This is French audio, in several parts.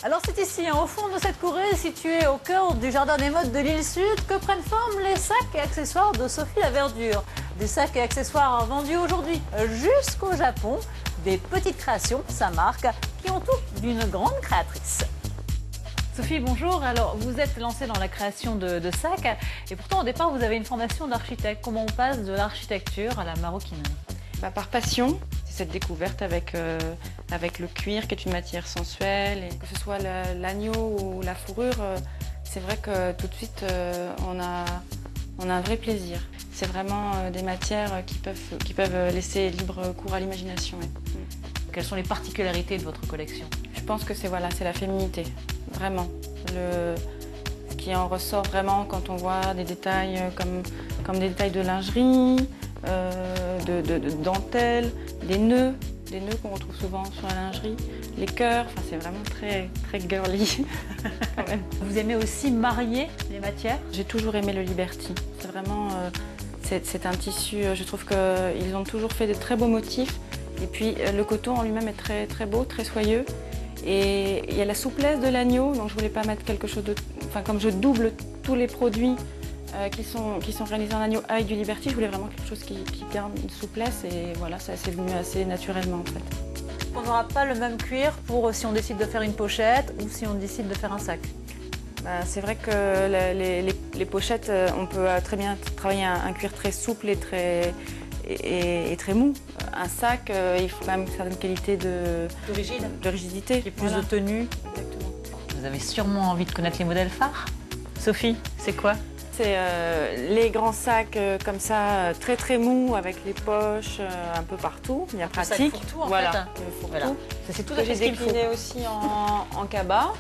Alors c'est ici, au fond de cette courée, située au cœur du jardin des modes de l'île Sud, que prennent forme les sacs et accessoires de Sophie Laverdure. Des sacs et accessoires vendus aujourd'hui jusqu'au Japon. Des petites créations, sa marque, qui ont tout d'une grande créatrice. Sophie, bonjour. Alors, vous êtes lancée dans la création de sacs et pourtant, au départ, vous avez une formation d'architecte. Comment on passe de l'architecture à la maroquinerie? Par passion, c'est cette découverte avec le cuir qui est une matière sensuelle. Et que ce soit l'agneau ou la fourrure, c'est vrai que tout de suite, on a un vrai plaisir. C'est vraiment des matières qui peuvent laisser libre cours à l'imagination. Ouais. Quelles sont les particularités de votre collection? Je pense que c'est la féminité, vraiment. Ce qui en ressort vraiment quand on voit des détails comme des détails de lingerie, de dentelle, des nœuds qu'on retrouve souvent sur la lingerie, les cœurs, enfin, c'est vraiment très, très girly quand même. Vous aimez aussi marier les matières? J'ai toujours aimé le Liberty. C'est vraiment, c'est un tissu, je trouve qu'ils ont toujours fait de très beaux motifs. Et puis le coton en lui-même est très, très beau, très soyeux. Et il y a la souplesse de l'agneau, donc je ne voulais pas mettre quelque chose de... Enfin, comme je double tous les produits qui sont réalisés en agneau avec du Liberty, je voulais vraiment quelque chose qui garde une souplesse et voilà, ça c'est venu assez naturellement en fait. On n'aura pas le même cuir pour si on décide de faire une pochette ou si on décide de faire un sac? C'est vrai que les pochettes, on peut très bien travailler un cuir très souple et très mou. Un sac, il faut quand même une certaine qualité de rigidité. Et plus de tenue. Exactement. Vous avez sûrement envie de connaître les modèles phares. Sophie, c'est quoi? C'est les grands sacs comme ça, très très mous, avec les poches un peu partout, bien pratique. Le sac fourre-tout, en voilà. fait. Voilà. C'est tout à fait J'ai ce qu'il faut. décliné aussi en cabas,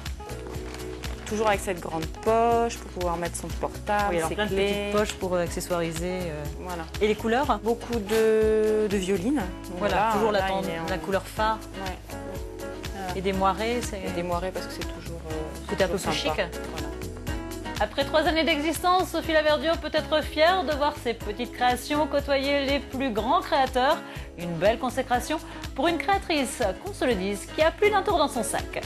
toujours avec cette grande poche pour pouvoir mettre son portable, Oui, alors ses plein de clés. petites poches pour accessoiriser. Voilà. Et les couleurs? Beaucoup de violines. Donc Voilà, toujours là, la couleur phare. Ouais. Et des moirés, Et des moirés parce que c'est toujours côté un peu plus sympa. chic. Voilà. Après 3 années d'existence, Sophie Laverdure peut être fière de voir ses petites créations côtoyer les plus grands créateurs. Une belle consécration pour une créatrice, qu'on se le dise, qui a plus d'un tour dans son sac.